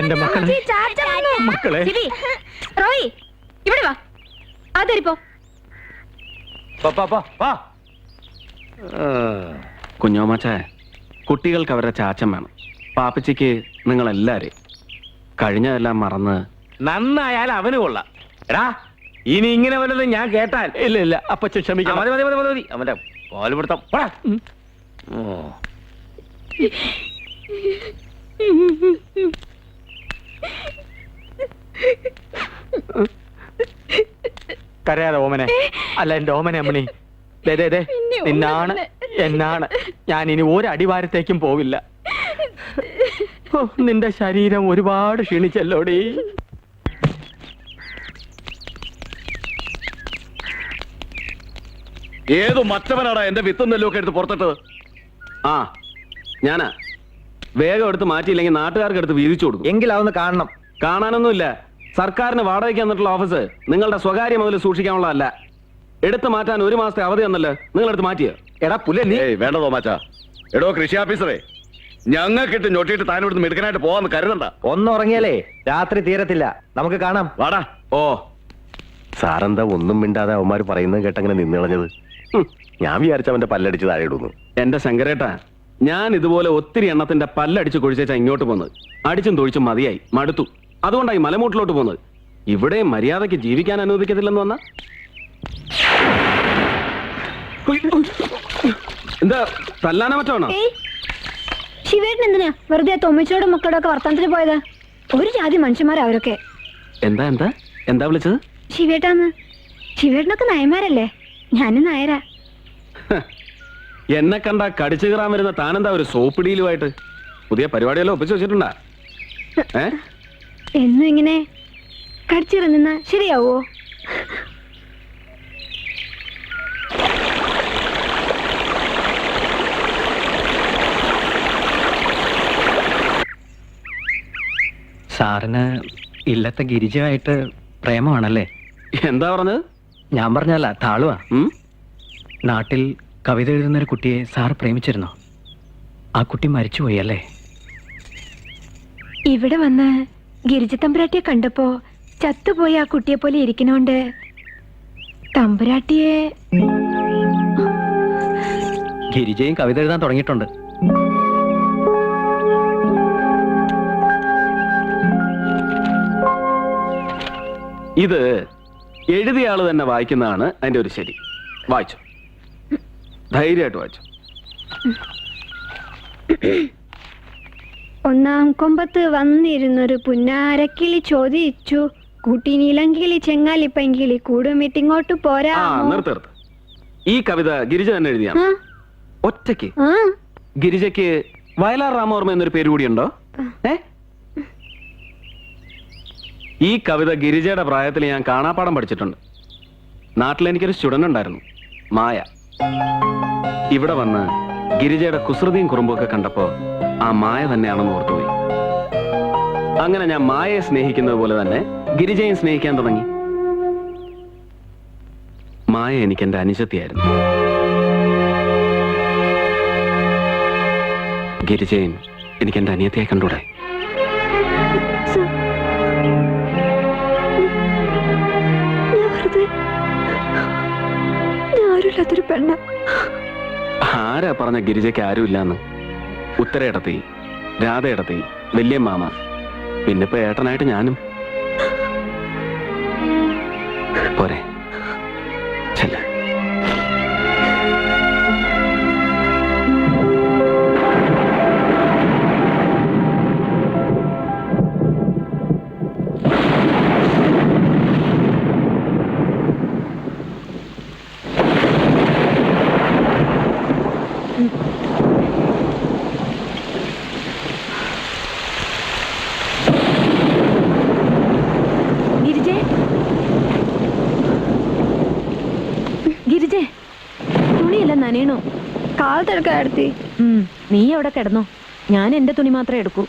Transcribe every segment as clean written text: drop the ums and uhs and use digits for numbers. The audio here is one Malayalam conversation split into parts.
എന്റെ മക്കളെ മക്കളെ റോയി ഇവിടെ വാ. അതെരിപ്പോ കുഞ്ഞോമാച്ചേ, കുട്ടികൾക്ക് അവരുടെ ചാച്ചൻ വേണം. പാപ്പച്ചിക്ക് നിങ്ങളെല്ലാരെയും കഴിഞ്ഞതെല്ലാം മറന്ന്. നന്നായാൽ അവന് കൊള്ളാം. എടാ, ഇനി ഇങ്ങനെ വല്ലതും ഞാൻ കേട്ടാൽ. ഇല്ല ഇല്ല അപ്പച്ച ക്ഷമിക്കാം. മതി മതി മതി മതി. അവന്റെ കോലുപിടുത്തം. കരയാതെ ഓമനെ. അല്ല എന്റെ ഓമനെ അമ്മണി, നിന്നാണ് എന്നാണ്. ഞാൻ ഇനി ഒരു അടിവാരത്തേക്കും പോവില്ല. നിന്റെ ശരീരം ഒരുപാട് ക്ഷീണിച്ചല്ലോടി. ഏതു മറ്റവനാടാ എന്റെ വിത്തും നെല്ലൊക്കെ എടുത്ത് പുറത്തിട്ടത്? ആ ഞാനാ. വേഗം എടുത്ത് മാറ്റിയില്ലെങ്കിൽ നാട്ടുകാർക്ക് എടുത്ത് വീതിച്ചു കൊടുക്കും. എങ്കിൽ അതൊന്ന് കാണണം. കാണാനൊന്നുമില്ല. സർക്കാരിന് വാടകയ്ക്ക് തന്നിട്ടുള്ള ഓഫീസ് നിങ്ങളുടെ സ്വകാര്യ മുതൽ സൂക്ഷിക്കാനുള്ളതല്ല. എടുത്തു മാറ്റാൻ 1 മാസത്തെ അവധി തന്നല്ലോ, നിങ്ങൾ എടുത്ത് മാറ്റിയോ? എടാ പുല്ലേ, നീ വേണ്ടതോ മാച്ചാ. എടോ കൃഷി ഓഫീസറെ, ഞങ്ങൾക്കിട്ട് ഞൊട്ടിയിട്ട് താനിവിടുന്ന് മിടുക്കനായിട്ട് പോവാന്ന് കരുതണ്ട. ഒന്നുറങ്ങിയാലേ രാത്രി തീരത്തില്ല. നമുക്ക് കാണാം. വാടാ. ഓ സാറെന്താ ഒന്നും മിണ്ടാതെ അവന്മാര് പറയുന്നത് കേട്ടങ്ങനെ നിന്നിളഞ്ഞത്? ഞാൻ വിചാരിച്ച അവന്റെ പല്ലടിച്ച് താഴെ ഇടുന്നു. എന്റെ ശങ്കരേട്ടാ, ഞാൻ ഇതുപോലെ ഒത്തിരി എണ്ണത്തിന്റെ പല്ലടിച്ച് കൊഴിച്ചാ ഇങ്ങോട്ട് പോകുന്നത്. അടിച്ചും തൊഴിച്ചും മതിയായി, മടുത്തു. അതുകൊണ്ടായി മലമൂട്ടിലോട്ട് പോകുന്നത്. ഇവിടെ മര്യാദയ്ക്ക് ജീവിക്കാൻ അനുവദിക്കത്തില്ലെന്ന് വന്ന എന്താ തല്ലാന മറ്റാണോ? ശിവേട്ടൻ എന്തിനാ വെറുതെ തൊമ്മിച്ചോടും മക്കളോടെ ഒക്കെ വർത്തമാനത്തിന് പോയത്? ഒരു ജാതി മനുഷ്യന്മാരാ അവരൊക്കെ. എന്താ എന്താ എന്താ വിളിച്ചത്? ശിവേട്ടാന്ന്. ശിവേട്ടനൊക്കെ നായന്മാരല്ലേ, ഞാനും നായരാ. എന്നെ കണ്ട കടിച്ചു കയറാൻ വരുന്ന താനെന്താ ഒരു സോപ്പിടിയിലുമായിട്ട്? പുതിയ പരിപാടിയെല്ലാം ഒപ്പിച്ചു വെച്ചിട്ടുണ്ടാ? എന്നും ഇങ്ങനെ കടിച്ചിറങ്ങുന്ന ശരിയാവോ? സാറിന് ഇല്ലത്തെ ഗിരിജയായിട്ട് പ്രേമമാണല്ലേ? എന്താ പറഞ്ഞത്? ഞാൻ പറഞ്ഞല്ല, താളുവാ. നാട്ടിൽ കവിത എഴുതുന്നൊരു കുട്ടിയെ സാർ പ്രേമിച്ചിരുന്നോ? ആ കുട്ടി മരിച്ചുപോയി അല്ലേ? ഇവിടെ വന്ന് ഗിരിജ തമ്പുരാട്ടിയെ കണ്ടപ്പോ ചത്തുപോയി ആ കുട്ടിയെ പോലെ ഇരിക്കണോണ്ട് തമ്പുരാട്ടിയെ. ഗിരിജയും കവിത എഴുതാൻ തുടങ്ങിയിട്ടുണ്ട്. ഇത് എഴുതിയ ആള് തന്നെ വായിക്കുന്നതാണ് അതിന്റെ ഒരു ശരി. വായിച്ചു, ധൈര്യമായിട്ട് വായിച്ചു. ഒന്നാം കൊമ്പത്ത് വന്നിരുന്നൊരു പുന്നാരക്കിളി ചോദിച്ചു, കൂട്ടി നീലങ്കിളി ചെങ്ങാലിപ്പങ്കിളി കൂടുമിട്ടിങ്ങോട്ട് പോരാ. നിർത്ത്. ഈ കവിത ഗിരിജ തന്നെ എഴുതിയാണ് ഒറ്റയ്ക്ക്. ഗിരിജയ്ക്ക് വയലാർ രാമവർമ്മ എന്നൊരു പേര് കൂടിയുണ്ടോ? ഈ കവിത ഗിരിജയുടെ പ്രായത്തിൽ ഞാൻ കാണാപ്പാടം പഠിച്ചിട്ടുണ്ട്. നാട്ടിൽ എനിക്കൊരു സ്റ്റുഡന്റ് ഉണ്ടായിരുന്നു, മായ. ഇവിടെ വന്ന് ഗിരിജയുടെ കുസൃതിയും കുറുമ്പൊക്കെ കണ്ടപ്പോ ആ മായ തന്നെയാണെന്ന് ഓർത്തുപോയി. അങ്ങനെ ഞാൻ മായയെ സ്നേഹിക്കുന്നത് പോലെ തന്നെ ഗിരിജയും സ്നേഹിക്കാൻ തുടങ്ങി. മായ എനിക്ക് എന്റെ അനുജത്തിയായിരുന്നു. ഗിരിജയും എനിക്ക് എന്റെ അനിയത്തിയെ കണ്ടൂടെ? ആരാ പറഞ്ഞ ഗിരിജയ്ക്ക് ആരുമില്ലാന്ന്? ഉത്തരയിടത്തി, രാധയിടത്തി, വലിയ മാമ, പിന്നിപ്പോ ഏട്ടനായിട്ട് ഞാനും. പോരെ, ചെല്ല. നനയണോ? കാൽ തിരക്കാടുത്തി. നീ അവിടെ കിടന്നോ, ഞാൻ എന്റെ തുണി മാത്രമേ എടുക്കൂ.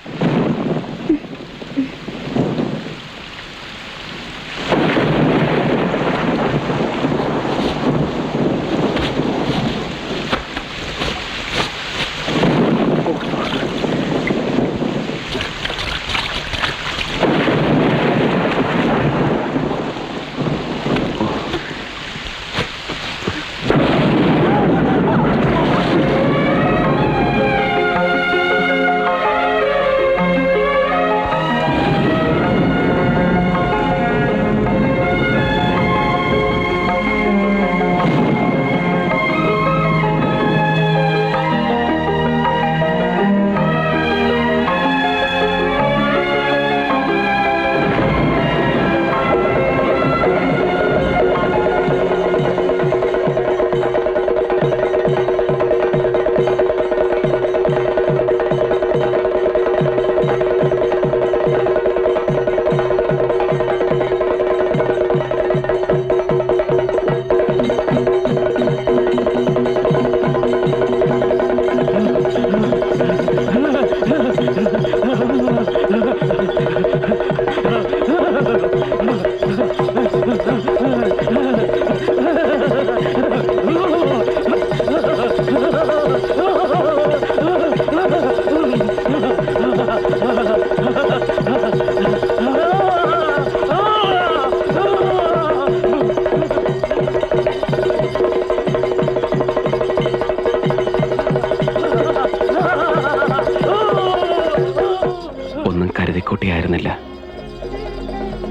ഒന്നും കരുതിക്കൂട്ടിയായിരുന്നില്ല.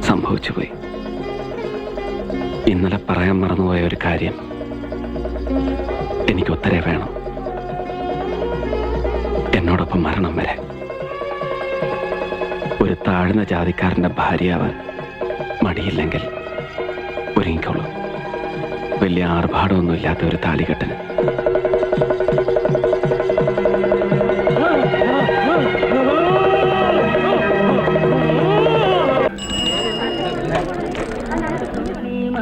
സംഭവിച്ചുപോയി. ഇന്നലെ പറയാൻ മറന്നുപോയ ഒരു കാര്യം, എനിക്ക് ഉത്തരേ വേണം. എന്നോടൊപ്പം മരണം വരെ. ഒരു താഴ്ന്ന ജാതിക്കാരന്റെ ഭാര്യയാവാൻ മടിയില്ലെങ്കിൽ ഒരുങ്ങിക്കോളൂ. വലിയ ആർഭാടമൊന്നും ഇല്ലാത്ത ഒരു താലികെട്ടിന്.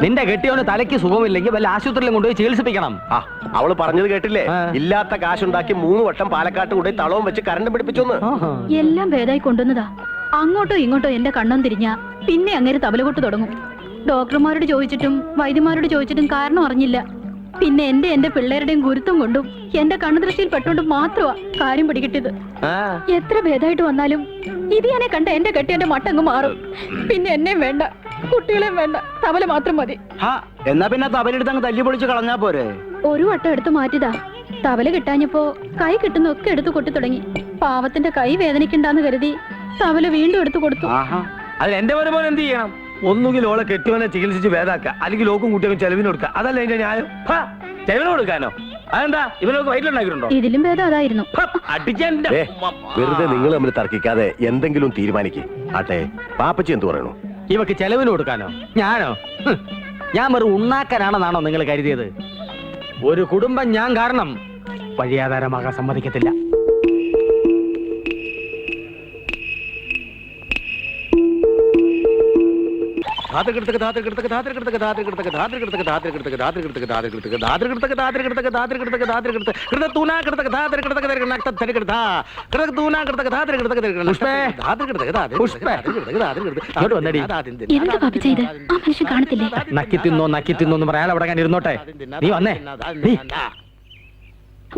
നിന്റെ കെട്ടിയോന് തലയ്ക്ക് സുഖമില്ലെങ്കിൽ വല്ല ആശുപത്രിയിലും കൊണ്ടുപോയി ചികിത്സിപ്പിക്കണം. ആ അവള് പറഞ്ഞത് കേട്ടില്ലേ? ആ. ഇല്ലാത്ത കാശുണ്ടാക്കി 3 വട്ടം പാലക്കാട്ട് കൊണ്ടുപോയി തളവും വെച്ച് കറണ്ട് പിടിപ്പിച്ചൊന്ന്. എല്ലാം ഭേദമായി കൊണ്ടുവന്നതാ. അങ്ങോട്ടോ ഇങ്ങോട്ടോ എന്റെ കണ്ണും തിരിഞ്ഞ പിന്നെ അങ്ങനെ തബലകൊട്ട് തുടങ്ങും. ഡോക്ടർമാരോട് ചോദിച്ചിട്ടും വൈദ്യമാരോട് ചോദിച്ചിട്ടും കാരണം അറിഞ്ഞില്ല. പിന്നെ എന്റെ പിള്ളേരുടെയും ഗുരുത്വം കൊണ്ടും എന്റെ കണ്ണുദൃഷ്ടിയിൽ പെട്ടുകൊണ്ട് മാത്രമാ കാര്യം പിടികിട്ടിയത്. എത്ര ഭേദമായിട്ട് വന്നാലും ഇത് ഞാനെ കണ്ട എന്റെ കെട്ടിയന്റെ മട്ടങ്ങ് മാറും. പിന്നെ എന്നെയും വേണ്ട, കുട്ടികളെയും വേണ്ട, തബല മാത്രം മതി. എന്നാ പിന്നെ തബലെടുത്ത് അങ്ങ് തല്ലി പൊളിച്ച് കളഞ്ഞാ പോരെ? ഒരു വട്ടം എടുത്തു മാറ്റിയതാ. തബല കിട്ടാഞ്ഞപ്പോ കൈ കിട്ടുന്നൊക്കെ എടുത്തു കൊട്ടി തുടങ്ങി. പാവത്തിന്റെ കൈ വേദനിക്കണ്ടെന്ന് കരുതി തബല വീണ്ടും എടുത്തു കൊടുത്തു. അതിൽ എന്റെ പോലെ എന്ത് ചെയ്യണം? ഒന്നുകിൽ ഓളെ കെട്ടിയോനെ ചികിത്സിച്ച് ഭേദാക്ക, അല്ലെങ്കിൽ ലോക്കും കുട്ടിയൊക്കെ ചെലവിന് കൊടുക്കുക. അതല്ല എന്റെ ന്യായം. ചെലവിന് കൊടുക്കാനോ? അതെന്താ? ഇവനൊക്കെ വയറ്റിലുണ്ടാക്കിയിട്ടുണ്ടോ? ഇതിലും ഭേദം അതായിരുന്നു. അടിച്ചെന്റെ വെറുതെ നിങ്ങൾ തമ്മിൽ തർക്കിക്കാതെ എന്തെങ്കിലും തീരുമാനിക്കേ. ആട്ടെ, പാപ്പച്ചി എന്ത് പറയണു? ഇവക്ക് ചെലവിന് കൊടുക്കാനോ? ഞാനോ? ഞാൻ വെറും ഉണ്ണാക്കാനാണെന്നാണോ നിങ്ങൾ കരുതിയത്? ഒരു കുടുംബം ഞാൻ കാരണം വഴിയാധാരമാകാൻ സമ്മതിക്കത്തില്ല. എന്താ പാപ്പ ചെയ്ത്? ആ മനുഷ്യൻ കാണത്തില്ലേ? നക്കി തിന്നോന്ന് പറയാൻ അവിടെ കണ്ട് ഇരുന്നോട്ടെ. നീ വന്നേ, നീ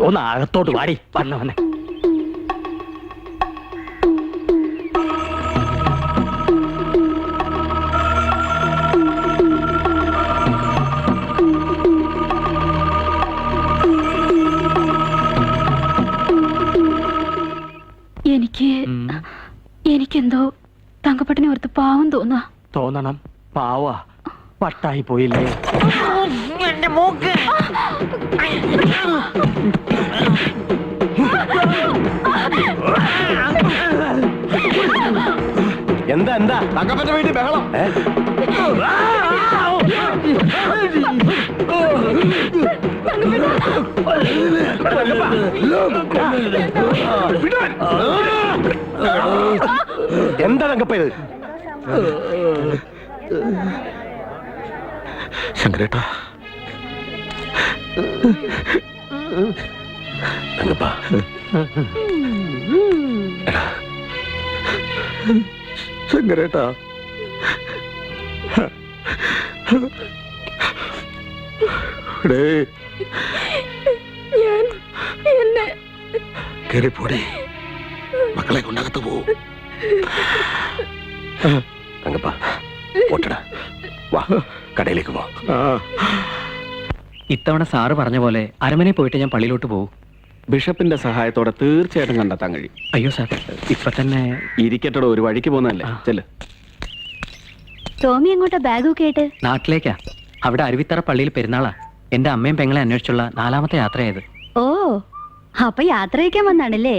ഒന്ന് അകത്തോട്ട് വാടി. വന്നേ എനിക്കെന്തോ തങ്കപ്പട്ടിനെ ഓർത്ത് പാവം തോന്നുക. തോന്നണം. പാവ വട്ടായി പോയില്ലേ? എന്താ എന്താ തങ്കപ്പന്റെ വീട്ടിൽ ബഹളം? എന്താ തങ്കപ്പ ഇത്? ശങ്കരേട്ടാ, തങ്കപ്പ, ശങ്കരേട്ടാ, കേറിപ്പോടെ, മക്കളെ കൊണ്ടകത്ത് പോവും. തങ്കപ്പ ഓട്ടടാ, വാ കടയിലേക്ക് പോ. ഇത്തവണ സാറ് പറഞ്ഞ പോലെ അരമനെ പോയിട്ട് ഞാൻ പള്ളിയിലോട്ട് പോകും. ബിഷപ്പിന്റെ സഹായത്തോടെ തീർച്ചയായിട്ടും കണ്ടെത്താൻ കഴിയും. അയ്യോ സാർ, ഇപ്പൊ തന്നെ ഇരിക്കട്ടോ, ഒരു വഴിക്ക് പോകുന്നതല്ലേ. ചെല്ല്. ടോമി എങ്ങോട്ടാ ബാഗൊക്കെ ആയിട്ട്? നാട്ടിലേക്കാ. അവിടെ അരുവിത്തറ പള്ളിയിൽ പെരുന്നാളാ. എന്റെ അമ്മയും പെങ്ങളെ അന്വേഷിച്ചുള്ള 4ാമത്തെ യാത്രയായത്. ഓ, അപ്പൊ യാത്രയ്ക്കാൻ വന്നാണല്ലേ?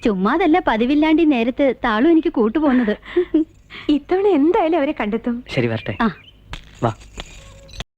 ചുമ്മാതല്ല പതിവില്ലാണ്ട് ഈ നേരത്ത് താളും എനിക്ക് കൂട്ടുപോകുന്നത്. ഇത്തവണ എന്തായാലും അവരെ കണ്ടെത്തും. ശരി, വരട്ടെ. ആ. വാ.